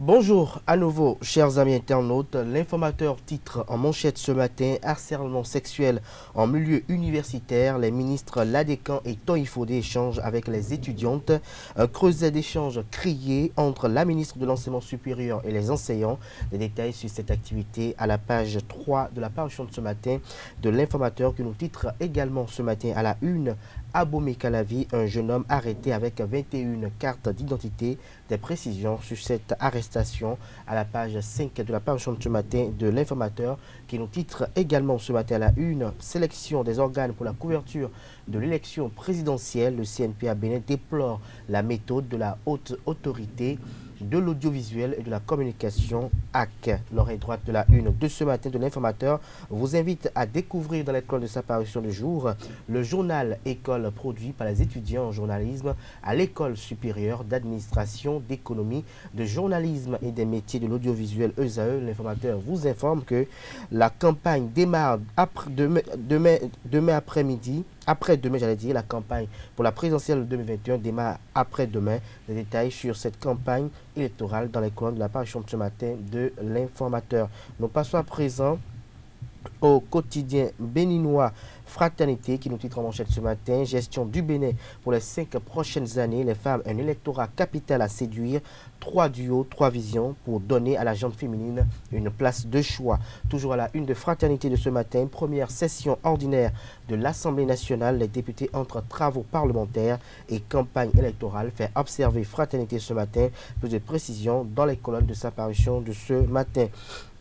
Bonjour à nouveau, chers amis internautes. L'informateur titre en manchette ce matin: harcèlement sexuel en milieu universitaire. Les ministres Ladécan et Toïfodé échangent avec les étudiantes. Un creuset d'échanges crié entre la ministre de l'Enseignement supérieur et les enseignants. Des détails sur cette activité à la page 3 de la parution de ce matin de l'informateur qui nous titre également ce matin à la une: Abomey Calavi, un jeune homme arrêté avec 21 cartes d'identité. Des précisions sur cette arrestation à la page 5 de la page de ce matin de l'informateur qui nous titre également ce matin à la une: sélection des organes pour la couverture de l'élection présidentielle. Le CNP à Bénin déplore la méthode de la haute autorité de l'audiovisuel et de la communication AC. L'oreille droite de la une de ce matin de l'informateur vous invite à découvrir dans l'école de sa parution du jour le journal École produit par les étudiants en journalisme à l'école supérieure d'administration, d'économie, de journalisme et des métiers de l'audiovisuel ESAE. L'informateur vous informe que la campagne démarre demain après-midi. Après-demain, j'allais dire, la campagne pour la présidentielle 2021 démarre après-demain. Des détails sur cette campagne électorale dans les colonnes de la page de ce matin de l'informateur. Nous passons à présent au quotidien béninois Fraternité qui nous titre en manchette ce matin: gestion du Bénin pour les 5 prochaines années. Les femmes, un électorat capital à séduire. 3 duos, 3 visions pour donner à la gente féminine une place de choix. Toujours à la une de Fraternité de ce matin: première session ordinaire de l'Assemblée nationale. Les députés entre travaux parlementaires et campagne électorale. Fait observer Fraternité ce matin. Plus de précisions dans les colonnes de sa parution de ce matin.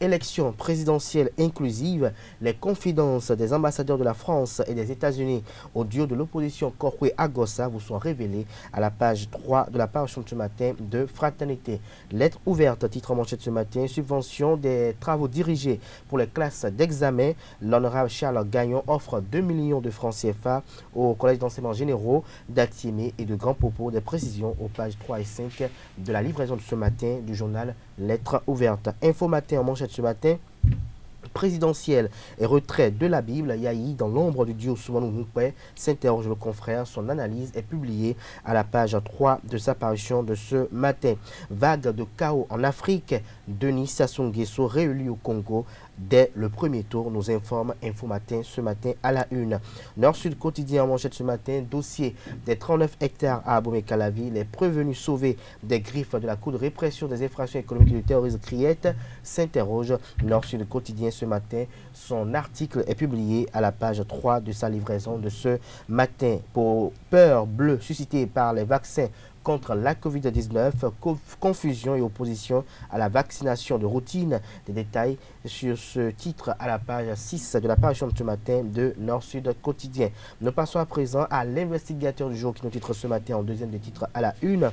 Élection présidentielle inclusive, les confidences des ambassadeurs de la France et des États-Unis au duo de l'opposition Korwe Agossa vous sont révélées à la page 3 de la parution de ce matin de Fraternité. Lettre ouverte, titre en manchette ce matin: subvention des travaux dirigés pour les classes d'examen. L'honorable Charles Gagnon offre 2 millions de francs CFA au collège d'enseignement généraux d'Atiémé et de Grand Popo. Des précisions aux pages 3 et 5 de la livraison de ce matin du journal Lettre ouverte. Info matin en manchette ce matin: présidentielle et retrait de la Bible. Yahi dans l'ombre du duo Soumanou Moupé, s'interroge le confrère. Son analyse est publiée à la page 3 de sa parution de ce matin. Vague de chaos en Afrique, Denis Sassou Nguesso réélu au Congo dès le premier tour, nous informe Info Matin ce matin à la une. Nord-Sud quotidien en manchette ce matin: dossier des 39 hectares à Abomey Calavi. Les prévenus sauvés des griffes de la Cour de répression des infractions économiques et du terrorisme Criette s'interroge. Nord-Sud quotidien ce matin, son article est publié à la page 3 de sa livraison de ce matin. Pour peur bleue suscitée par les vaccins contre la Covid-19, confusion et opposition à la vaccination de routine. Des détails sur ce titre à la page 6 de la parution de ce matin de Nord-Sud quotidien. Nous passons à présent à l'investigateur du jour qui nous titre ce matin en deuxième des titres à la une: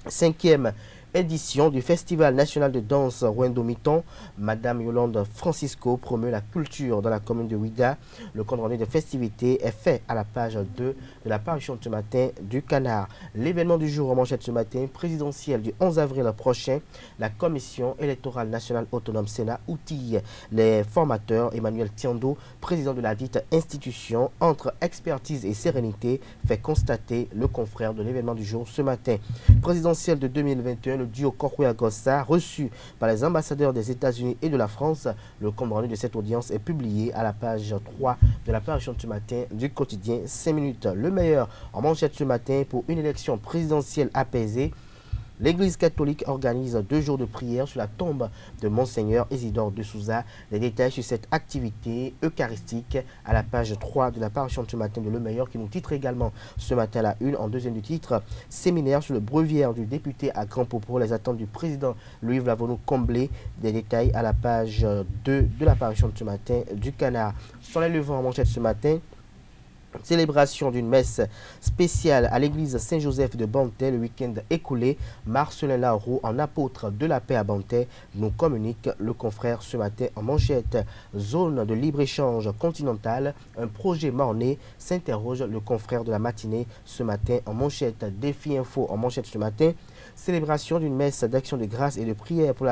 5e édition du Festival national de danse Rwendo-Miton. Madame Yolande Francisco promeut la culture dans la commune de Ouiga. Le compte rendu de festivités est fait à la page 2 de la parution de ce matin du Canard. L'événement du jour en manchette ce matin: présidentielle du 11 avril prochain. La commission électorale nationale autonome Sénat outille les formateurs. Emmanuel Tiando, président de la dite institution, entre expertise et sérénité, fait constater le confrère de l'événement du jour ce matin. Présidentielle de 2021, le duo Korwe Agossa reçu par les ambassadeurs des États-Unis et de la France. Le compte rendu de cette audience est publié à la page 3 de la parution de ce matin du quotidien 5 minutes. Le meilleur en manchette ce matin: pour une élection présidentielle apaisée, l'Église catholique organise 2 jours de prière sur la tombe de Monseigneur Isidore de Souza. Les détails sur cette activité eucharistique à la page 3 de la parution de ce matin de Le Meilleur qui nous titre également ce matin à la une en deuxième du titre: séminaire sur le breviaire du député à Grand Popo. Les attentes du président Louis Vlavonou comblées. Des détails à la page 2 de la parution de ce matin du Canard. Sur les levants en manchette ce matin: célébration d'une messe spéciale à l'église Saint-Joseph de Bantais le week-end écoulé. Marcelin Laroux, en apôtre de la paix à Bantais, nous communique le confrère ce matin en manchette. Zone de libre-échange continentale, un projet morné, s'interroge le confrère de la matinée ce matin en manchette. Défi info en manchette ce matin: célébration d'une messe d'action de grâce et de prière pour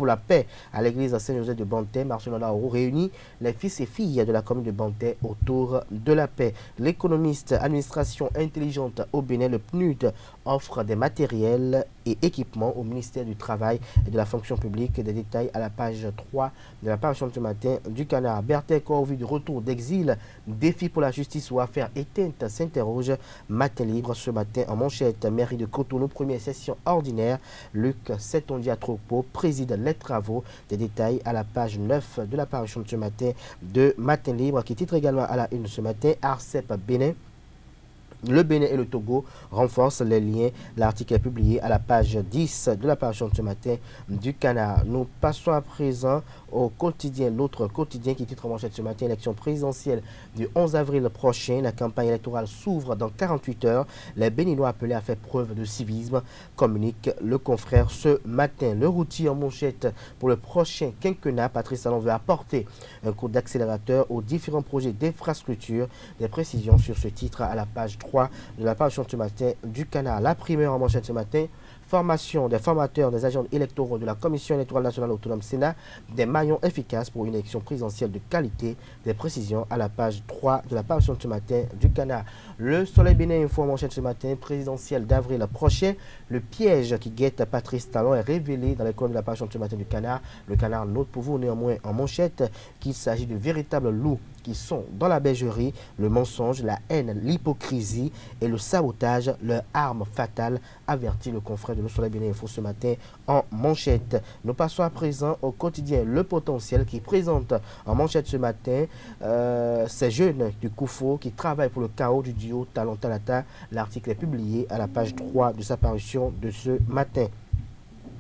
la paix à l'église Saint-Joseph de Bantais. Marcelin Laroux réunit les fils et filles de la commune de Bantais autour de la paix. L'économiste administration intelligente au Bénin, le PNUD, offre des matériels et équipements au ministère du Travail et de la Fonction publique. Des détails à la page 3 de la parution de ce matin du Canard. Bertin Corvi de retour d'exil, défi pour la justice ou affaire éteinte s'interroge. Matin libre ce matin en manchette. Mairie de Cotonou, première session ordinaire. Luc Setondia-Tropo préside les travaux. Des détails à la page 9 de la parution de ce matin de Matin libre qui titre également à la une ce matin ARCEP Bénin. Le Bénin et le Togo renforcent les liens. L'article est publié à la page 10 de la page de ce matin du Canard. Nous passons à présent au quotidien, l'autre quotidien qui titre en manchette ce matin, élection présidentielle du 11 avril prochain. La campagne électorale s'ouvre dans 48 heures. Les Béninois appelés à faire preuve de civisme, communique le confrère ce matin. Le routier en manchette pour le prochain quinquennat. Patrice Talon veut apporter un coup d'accélérateur aux différents projets d'infrastructure. Des précisions sur ce titre à la page 3 de la page de ce matin du Canard. La primeur en manchette ce matin, formation des formateurs des agents électoraux de la Commission électorale nationale autonome Sénat, des maillons efficaces pour une élection présidentielle de qualité. Des précisions à la page 3 de la page de ce matin du Canard. Le Soleil Bénin Info en manchette ce matin, présidentielle d'avril prochain. Le piège qui guette Patrice Talon est révélé dans les colonnes de la page de ce matin du Canard. Le Canard note pour vous néanmoins en manchette qu'il s'agit de véritables loups qui sont dans la bergerie, le mensonge, la haine, l'hypocrisie et le sabotage, leur arme fatale, avertit le confrère de Le Soleil Bénin Info ce matin en manchette. Nous passons à présent au quotidien Le Potentiel qui présente en manchette ce matin ces jeunes du Koufo qui travaillent pour le chaos du duo Talon Talata. L'article est publié à la page 3 de sa parution de ce matin.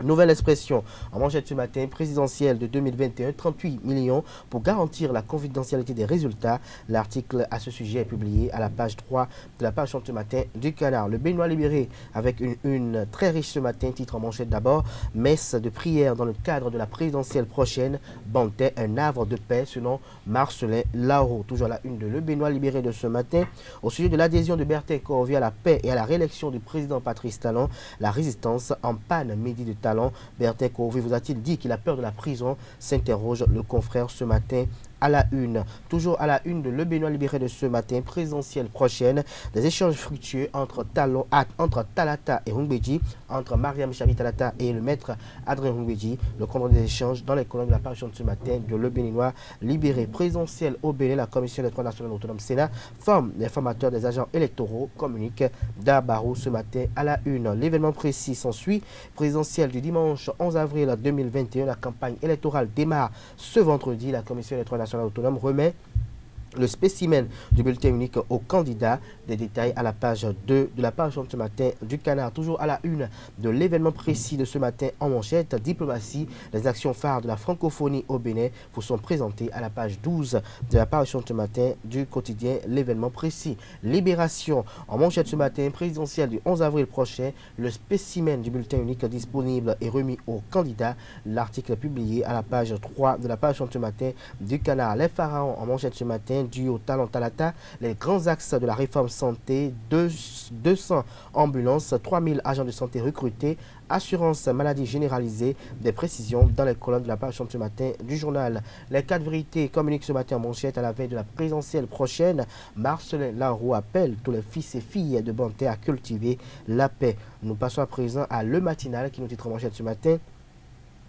Nouvelle expression en manchette ce matin, présidentielle de 2021, 38 millions pour garantir la confidentialité des résultats. L'article à ce sujet est publié à la page 3 de la page ce matin du Canard. Le Béninois libéré avec une très riche ce matin, titre en manchette d'abord, messe de prière dans le cadre de la présidentielle prochaine, Bantais, un havre de paix selon Marcelin Lauro. Toujours à la une de Le Béninois libéré de ce matin, au sujet de l'adhésion de Bertin Corvi à la paix et à la réélection du président Patrice Talon, la résistance en panne midi de Talon. Bertin Corvi vous a-t-il dit qu'il a peur de la prison? S'interroge le confrère ce matin à la une. Toujours à la une de Le Béninois libéré de ce matin, présidentielle prochaine, des échanges fructueux entre Talata et Hungbeji, entre Mariam Chabi Talata et le maître Adrien Hungbeji. Le compte des échanges dans les colonnes de la parution de ce matin de Le Béninois libéré. Présidentielle au Bénin, la Commission électorale nationale autonome Sénat forme les formateurs des agents électoraux, communique Dabarou ce matin à la une. L'événement précis s'ensuit. Présidentielle du dimanche 11 avril 2021, la campagne électorale démarre ce vendredi. La Commission électorale nationale autonome remet le spécimen du bulletin unique au candidat. Des détails à la page 2 de la page de ce matin du Canard. Toujours à la une de l'événement précis de ce matin en manchette, diplomatie, les actions phares de la francophonie au Bénin vous sont présentées à la page 12 de la page de ce matin du quotidien l'événement précis. Libération en manchette ce matin, présidentielle du 11 avril prochain, le spécimen du bulletin unique disponible et remis au candidat. L'article publié à la page 3 de la page de ce matin du Canard. Les pharaons en manchette ce matin, dû au Talon Talata, les grands axes de la réforme santé, 200 ambulances, 3000 agents de santé recrutés, assurance maladie généralisée. Des précisions dans les colonnes de la page de ce matin du journal. Les 4 vérités communiquent ce matin en manchette à la veille de la présidentielle prochaine. Marcelin Laroux appelle tous les fils et filles de Bantais à cultiver la paix. Nous passons à présent à Le Matinal qui nous titre en manchette ce matin.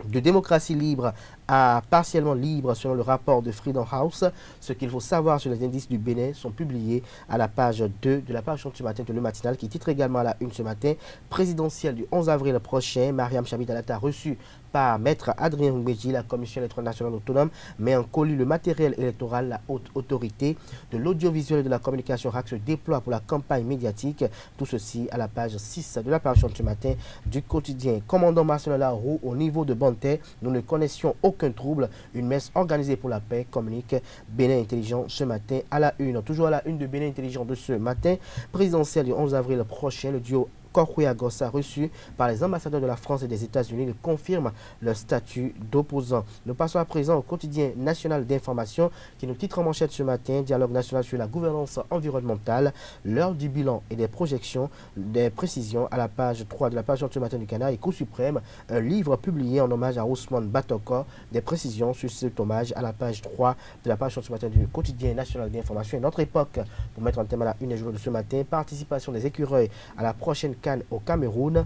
De démocratie libre à partiellement libre selon le rapport de Freedom House. Ce qu'il faut savoir sur les indices du Bénin sont publiés à la page 2 de la page de ce matin de Le Matinal qui titre également à la une ce matin. Présidentielle du 11 avril prochain, Mariam Chabi Talata reçue par Maître Adrien Hungbeji, la Commission électorale nationale autonome, met en colis le matériel électoral. La haute autorité de l'audiovisuel et de la communication RAC se déploie pour la campagne médiatique. Tout ceci à la page 6 de la page de ce matin du quotidien. Commandant Marcelin Laroux, au niveau de Bantais, nous ne connaissions aucun trouble. Une messe organisée pour la paix, communique Bénin Intelligent ce matin à la une. Toujours à la une de Bénin Intelligent de ce matin, présidentielle du 11 avril prochain, le duo Korkouya Gossa reçu par les ambassadeurs de la France et des États-Unis confirme leur statut d'opposant. Nous passons à présent au quotidien national d'information qui nous titre en manchette ce matin, dialogue national sur la gouvernance environnementale, l'heure du bilan et des projections, des précisions à la page 3 de la page de ce matin du Canard et Cour suprême, un livre publié en hommage à Ousmane Batoko, des précisions sur cet hommage à la page 3 de la page de ce matin du quotidien national d'information. Et notre époque, pour mettre en thème à la une des jours de ce matin, participation des écureuils à la prochaine Barkhane au Cameroun.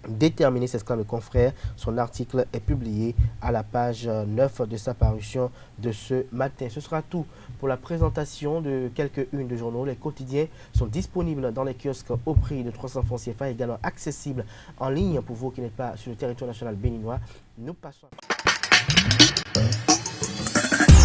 Déterminé, s'exclame le confrère. Son article est publié à la page 9 de sa parution de ce matin. Ce sera tout pour la présentation de quelques-unes de journaux. Les quotidiens sont disponibles dans les kiosques au prix de 300 francs CFA, également accessibles en ligne pour vous qui n'êtes pas sur le territoire national béninois. Nous passons.